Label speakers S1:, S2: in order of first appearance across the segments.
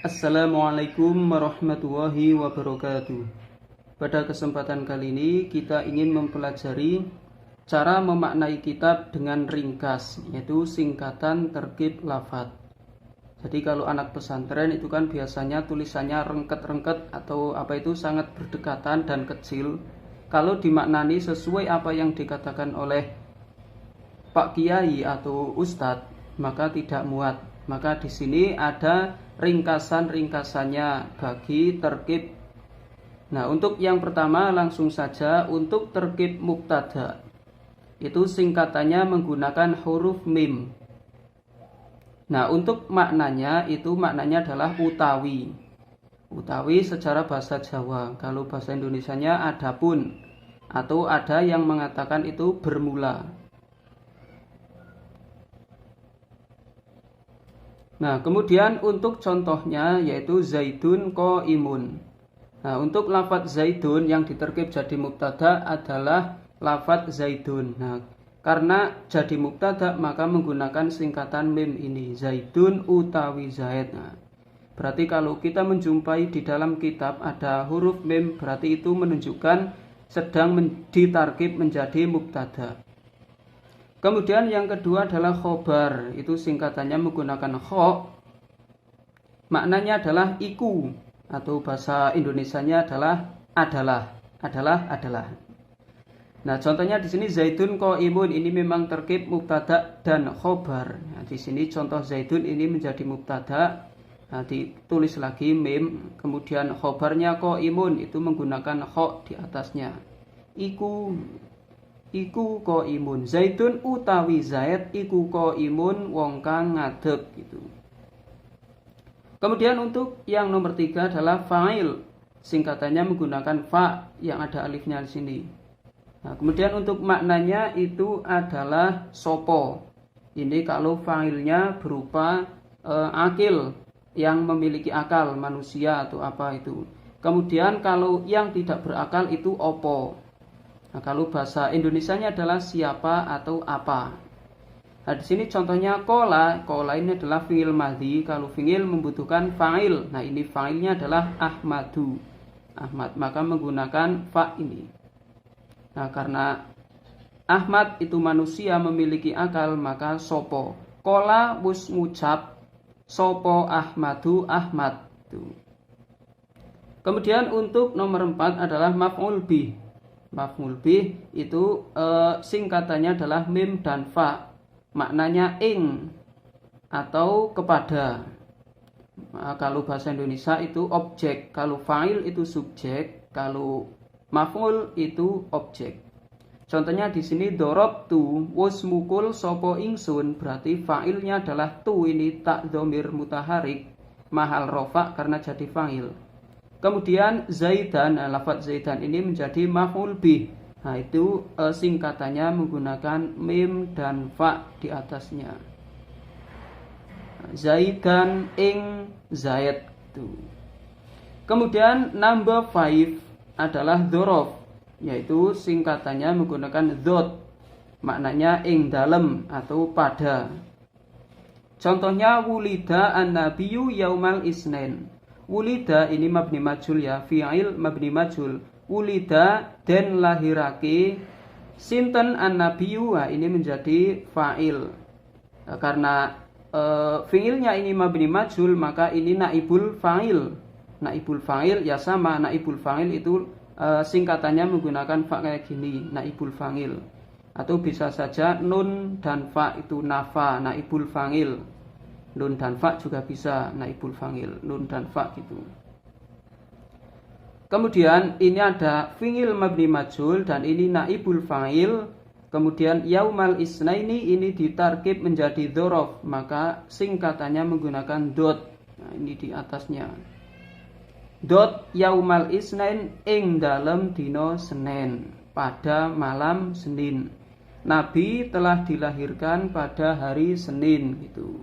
S1: Assalamualaikum warahmatullahi wabarakatuh. Pada kesempatan kali ini kita ingin mempelajari cara memaknai kitab dengan ringkas, yaitu singkatan terkib lafadz. Jadi kalau anak pesantren itu kan biasanya tulisannya rengket-rengket atau sangat berdekatan dan kecil. Kalau dimaknani sesuai apa yang dikatakan oleh Pak Kiai atau Ustadz, maka tidak muat. Maka di sini ada ringkasan-ringkasannya bagi terkib. Nah, untuk yang pertama langsung saja untuk terkib mubtada. Itu singkatannya menggunakan huruf mim. Nah, untuk maknanya adalah utawi. Utawi secara bahasa Jawa. Kalau bahasa Indonesianya adapun atau ada yang mengatakan itu bermula. Nah, kemudian untuk contohnya yaitu zaidun qaimun. Nah, untuk lafadz zaidun yang diterkib jadi mubtada adalah lafadz zaidun. Nah, karena jadi mubtada maka menggunakan singkatan mim ini, zaidun utawi zaid. Nah, berarti kalau kita menjumpai di dalam kitab ada huruf mim, berarti itu menunjukkan sedang ditarkib menjadi mubtada. Kemudian yang kedua adalah khobar. Itu singkatannya menggunakan kho. Maknanya adalah iku. Atau bahasa Indonesianya adalah. Nah, contohnya di sini zaidun qaimun ini memang terkib mubtada dan khobar. Nah, di sini contoh zaidun ini menjadi mubtada. Nah, ditulis lagi mim, kemudian khobarnya qaimun itu menggunakan kho di atasnya. Iku qaimun. Zaidun utawi zaid iku qaimun wong kang ngadeg gitu. Kemudian untuk yang nomor 3 adalah fa'il. Singkatannya menggunakan fa yang ada alifnya di sini. Nah, kemudian untuk maknanya itu adalah sopo. Ini kalau fa'ilnya berupa akil, yang memiliki akal, manusia atau apa itu. Kemudian kalau yang tidak berakal itu opo. Nah, kalau bahasa Indonesianya adalah siapa atau apa. Nah, di sini contohnya kola ini adalah fi'il madhi. Kalau fi'il membutuhkan fa'il. Nah, ini fa'ilnya adalah Ahmad, maka menggunakan fa ini. Nah, karena Ahmad itu manusia memiliki akal, maka sopo. Kola wus ngucap sopo Ahmadu Ahmad. Kemudian untuk nomor 4 adalah maf'ul bih. Maf'ul bih itu singkatannya adalah mim dan fa. Maknanya ing atau kepada. Nah, kalau bahasa Indonesia itu objek, kalau fa'il itu subjek, kalau maf'ul itu objek. Contohnya di sini dorobtu wus mukul sopo ingsun, berarti fa'ilnya adalah tu, ini tak dhamir mutaharik mahal rofa karena jadi fa'il. Kemudian zaidan, lafadz zaidan ini menjadi maf'ul bih. Nah, itu singkatannya menggunakan mim dan fa di atasnya. Zaidan ing zaid itu. Kemudian number 5 adalah dzorof, yaitu singkatannya menggunakan dzot. Maknanya ing dalem atau pada. Contohnya wulida an-nabiyyu yaumal isnin. Wulida ini mabni majhul ya, fi'il mabni majhul. Wulida den lahirake sinten an-nabiyyu, ini menjadi fa'il. Karena fi'ilnya ini mabni majhul, maka ini naibul fa'il. Naibul fa'il ya sama, naibul fa'il itu singkatannya menggunakan fa kayak gini, naibul fa'il. Atau bisa saja nun dan fa itu nafa, naibul fa'il. Nun dan fa juga bisa naibul fa'il, nun dan fa gitu. Kemudian ini ada fi'il mabni majhul dan ini naibul fa'il. Kemudian yaumal isnaini ini ditarkib menjadi dzorof, maka singkatannya menggunakan dot. Nah, ini di atasnya. Dot yaumal isnain ing dalem dino Senin, pada malam Senin. Nabi telah dilahirkan pada hari Senin gitu.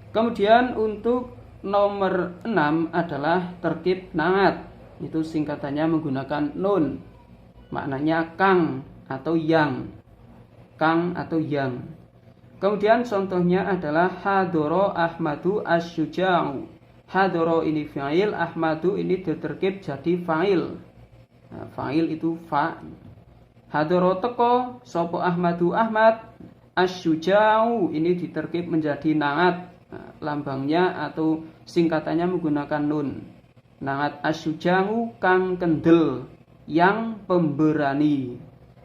S1: Kemudian untuk nomor 6 adalah terkib naat. Itu singkatannya menggunakan nun. Maknanya kang atau yang. Kang atau yang. Kemudian contohnya adalah hadoro Ahmadu asyuja'u. Hadoro ini fa'il, Ahmadu ini diterkib jadi fa'il. Nah, fa'il itu fa. Hadoro teko sopo Ahmadu Ahmad. Asyuja'u ini diterkib menjadi naat. Nah, lambangnya atau singkatannya menggunakan nun. Naat asyuja'u kang kendel, yang pemberani.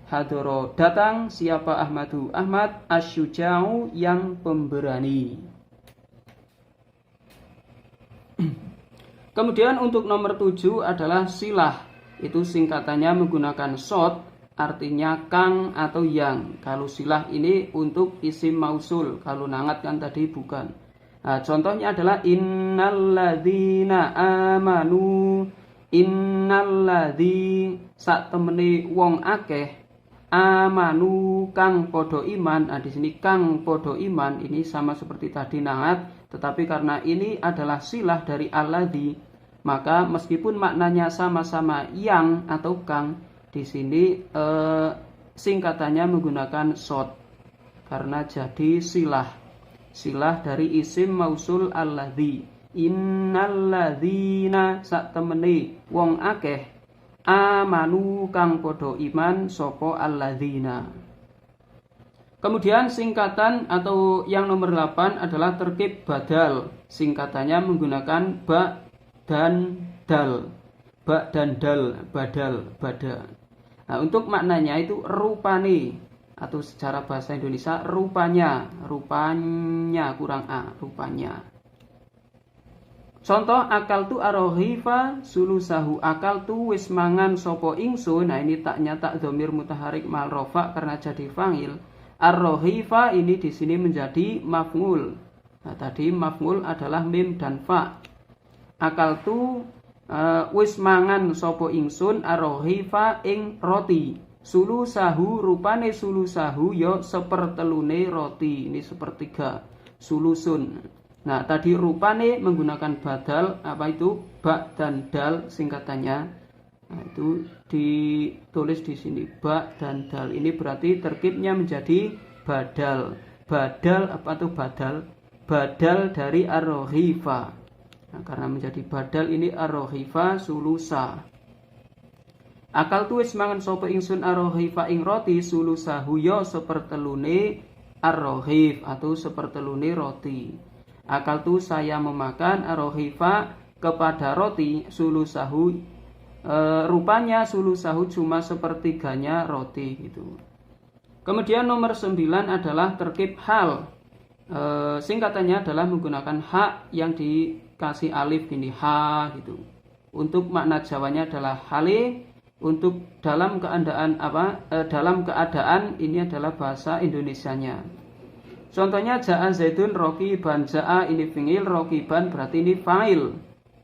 S1: Hadoro datang siapa Ahmadu Ahmad, asyuja'u yang pemberani. Kemudian untuk nomor 7 adalah silah. Itu singkatannya menggunakan shot, artinya kang atau yang. Kalau silah ini untuk isim mausul, kalau nangat kan tadi bukan. Nah, contohnya adalah innalladzina amanu. Innalladzi sak temene wong akeh amanu kang podo iman. Nah, di sini kang podo iman ini sama seperti tadi nangat, tetapi karena ini adalah silah dari alladzi, maka meskipun maknanya sama-sama yang atau kang, di sini singkatannya menggunakan shot karena jadi silah dari isim mausul alladzi. Innalladzina sak temene wong akeh amanu kang podo iman sopo alladzina. Kemudian singkatan atau yang nomor 8 adalah terkib badal. Singkatannya menggunakan ba dan dal. Ba dan dal, badal, bada. Nah, untuk maknanya itu rupane, atau secara bahasa Indonesia rupanya kurang a, rupanya. Contoh akal tu arohifa sulusahu, akal tu wis mangan sopo ingsun. Nah, ini taknya tak dhamir mutaharik mal rofa karena jadi fa'il. Arrohifa ini di sini menjadi maf'ul. Nah, tadi maf'ul adalah mim dan fa. Akal tu wis mangan sopo ingsun arrohifa ing roti. Sulusahu rupane sulusahu yo sepertelune roti. Ini sepertiga. Sulusun. Nah, tadi rupane menggunakan badal, apa itu? Ba dan dal singkatannya. Nah, itu ditulis di sini ba dan dal. Ini berarti terkibnya menjadi badal. Badal apa tuh badal? Badal dari arrohifa. Nah, karena menjadi badal ini arrohifa sulusa. Akal tuwis mangan sopo ingsun arrohifa ing roti sulusahu yo sepertelune arrohif atau sepertelune roti. Akal tu saya memakan arrohifa kepada roti sulusahu, rupanya sulusahu cuma sepertiganya roti gitu. Kemudian nomor 9 adalah terkib hal. Singkatannya adalah menggunakan hak yang dikasih alif gini, ha gitu. Untuk makna Jawanya adalah hale. Untuk dalam keadaan dalam keadaan ini adalah bahasa Indonesianya. Contohnya ja'a zaidun rokiban, ja'a ini fi'il, rokiban berarti ini fa'il.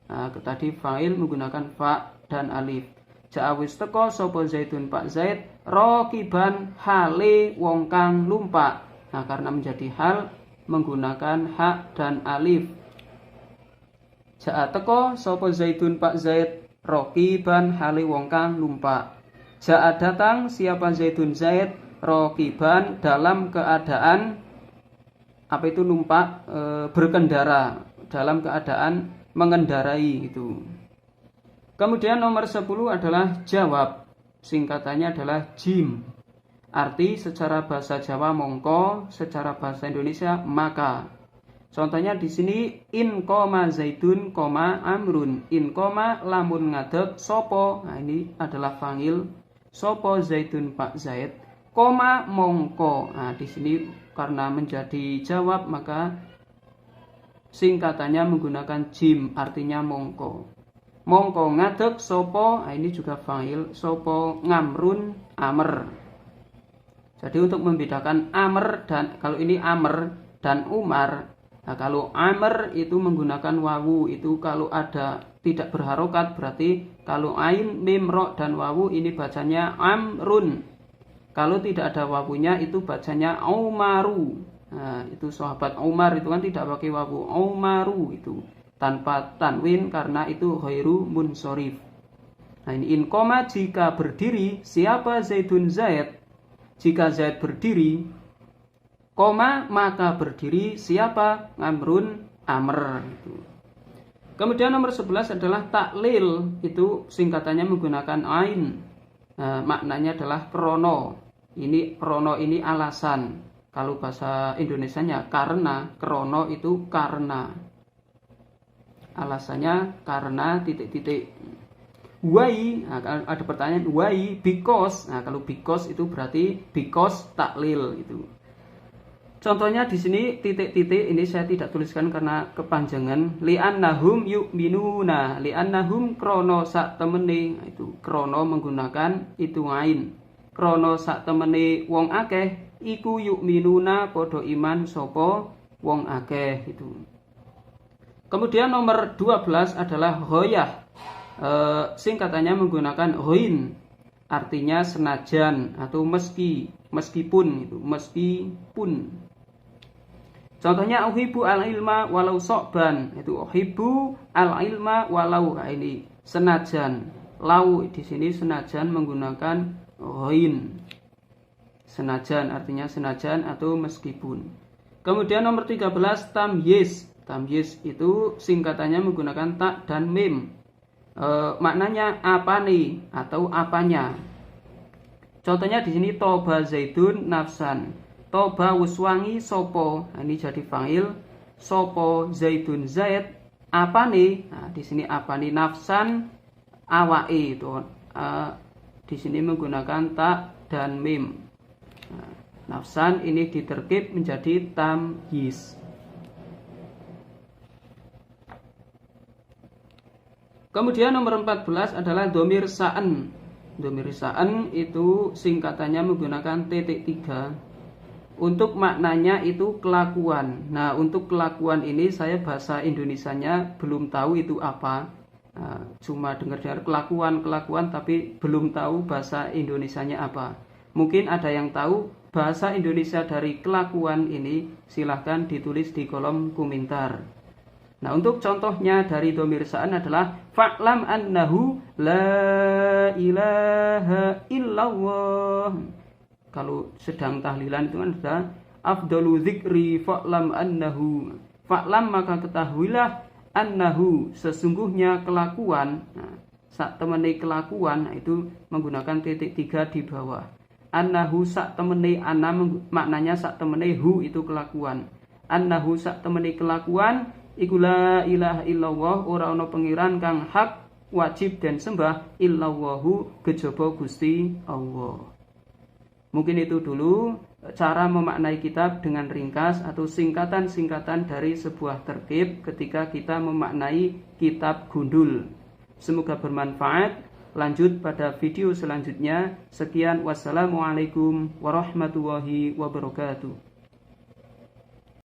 S1: Nah, tadi fa'il menggunakan fa dan alif. Ja'a wis teko sapa zaidun pak zaid, rokiban hale wong kang lumpak. Nah, karena menjadi hal menggunakan hak dan alif. Ja'a teko sapa zaidun pak zaid, rokiban hale wong kang lumpak. Ja'a datang siapa zaidun zaid, rokiban dalam keadaan apa itu numpak, berkendara, dalam keadaan mengendarai gitu. Kemudian nomor 10 adalah jawab. Singkatannya adalah jim. Arti secara bahasa Jawa mongko, secara bahasa Indonesia maka. Contohnya di sini in koma zaidun koma amrun. In koma lamun ngadeg sopo. Nah, ini adalah fa'il. Sopo zaidun pak zaid. Koma mongko. Nah, di sini karena menjadi jawab maka singkatannya menggunakan jim, artinya mongko. Mongko ngadeg sopo. Nah, ini juga fa'il. Sopo ngamrun amr. Jadi untuk membedakan amr dan kalau ini amr dan umar. Nah, kalau amr itu menggunakan wawu, itu kalau ada tidak berharokat, berarti kalau ain, mim, ro dan wawu ini bacanya amrun. Kalau tidak ada wawunya itu bacanya umaru. Nah, itu sahabat Umar itu kan tidak pakai wawu, umaru itu tanpa tanwin karena itu ghairu munsorif. Nah, ini in koma jika berdiri siapa zaidun zaid. Jika zaid berdiri, koma maka berdiri siapa? Amrun amr. Kemudian nomor 11 adalah taklil, itu singkatannya menggunakan ain. Maknanya adalah krono. Krono ini alasan. Kalau bahasa Indonesianya karena, krono itu karena. Alasannya karena titik-titik. Why? Nah, ada pertanyaan why? Because. Nah, kalau because itu berarti because taklil itu. Contohnya di sini titik-titik ini saya tidak tuliskan karena kepanjangan. Li'annahum yu'minuna. Li'annahum krono sak temene. Itu krono menggunakan itu ain. Krono sak temene wong akeh iku yu'minuna podo iman sopo wong akeh itu. Kemudian nomor 12 adalah ghoyah. Singkatannya menggunakan ghoin. Artinya senajan atau meskipun itu, meskipun. Contohnya uhibbu al-ilma walau sokban, itu uhibbu al-ilma walau, ini senajan. Lau di sini senajan menggunakan ghain. Senajan artinya senajan atau meskipun. Kemudian nomor 13 tamyiz. Tamyiz itu singkatannya menggunakan tak dan mim. Maknanya apa nih atau apanya. Contohnya di sini toba zaidun nafsan. Toba wuswangi sopo, ini jadi fa'il. Sopo zaidun zaid, apa nih? Nah, di sini apa nih nafsan awai itu. Di sini menggunakan tak dan mim. Nah, nafsan ini diterkib menjadi tamyiz. Kemudian nomor 14 adalah dhamir sa'an. Dhamir sa'an itu singkatannya menggunakan titik 3. Untuk maknanya itu kelakuan. Nah, untuk kelakuan ini saya bahasa Indonesianya belum tahu itu apa. Cuma dengar-dengar kelakuan tapi belum tahu bahasa Indonesianya apa. Mungkin ada yang tahu bahasa Indonesia dari kelakuan ini, silahkan ditulis di kolom komentar. Nah, untuk contohnya dari dhamir sa'an adalah fa'lam annahu la ilaha illallah. Kalau sedang tahlilan itu kan ada afdalu dzikri fa'lam annahu. Fa'lam maka ketahuilah annahu sesungguhnya kelakuan. Nah, sak temene kelakuan, nah, itu menggunakan titik 3 di bawah. Annahu sak temene anna maknanya sak temene hu itu kelakuan. Annahu sak temene kelakuan iku la ilaha illallah, ora ana pengiran kang hak wajib dan sembah illallahu kejaba Gusti Allah. Mungkin itu dulu cara memaknai kitab dengan ringkas atau singkatan-singkatan dari sebuah terkib ketika kita memaknai kitab gundul. Semoga bermanfaat. Lanjut pada video selanjutnya. Sekian, wassalamualaikum warahmatullahi wabarakatuh.